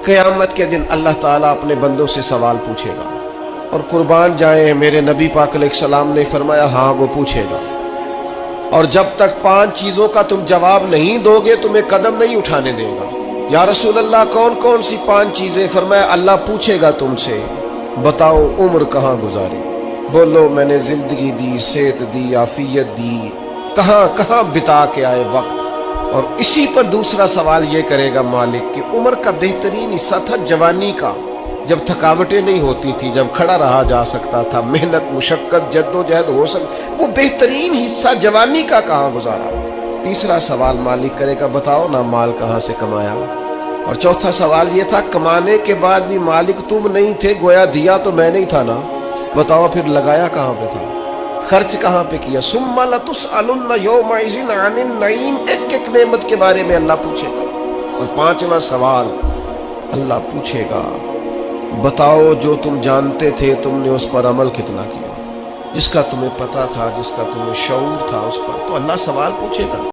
क़यामत के दिन अल्लाह ताला अपने बंदों से सवाल पूछेगा। और कुर्बान जाए मेरे नबी पाक अलैहिस्सलाम ने फरमाया हाँ वो पूछेगा। और जब तक 5 चीजों का तुम जवाब नहीं दोगे तुम्हें कदम नहीं उठाने देगा। या रसूल अल्लाह कौन कौन सी 5 चीजें? फरमाया अल्लाह पूछेगा तुमसे, बताओ उम्र कहाँ गुजारी? बोलो मैंने जिंदगी दी, सेहत दी, आफियत दी, कहाँ कहाँ बिता के आए वक्त। और इसी पर दूसरा सवाल ये करेगा मालिक कि उम्र का बेहतरीन हिस्सा था जवानी का, जब थकावटें नहीं होती थी, जब खड़ा रहा जा सकता था, मेहनत मुशक्कत जद्दोजहद हो वो बेहतरीन हिस्सा जवानी का कहाँ गुजारा। तीसरा सवाल मालिक करेगा बताओ ना माल कहाँ से कमाया। और चौथा सवाल ये था कमाने के बाद भी मालिक तुम नहीं थे, गोया दिया तो मैंने ही था ना, बताओ फिर लगाया कहाँ पे था, खर्च कहाँ पे किया। सुम्मा लतुसअलुन्न यौमइज़िन अनिन नईम, एक एक नेमत के बारे में अल्लाह पूछेगा। और 5वां सवाल अल्लाह पूछेगा बताओ जो तुम जानते थे तुमने उस पर अमल कितना किया, जिसका तुम्हें पता था, जिसका तुम्हें शऊर था उस पर तो अल्लाह सवाल पूछेगा।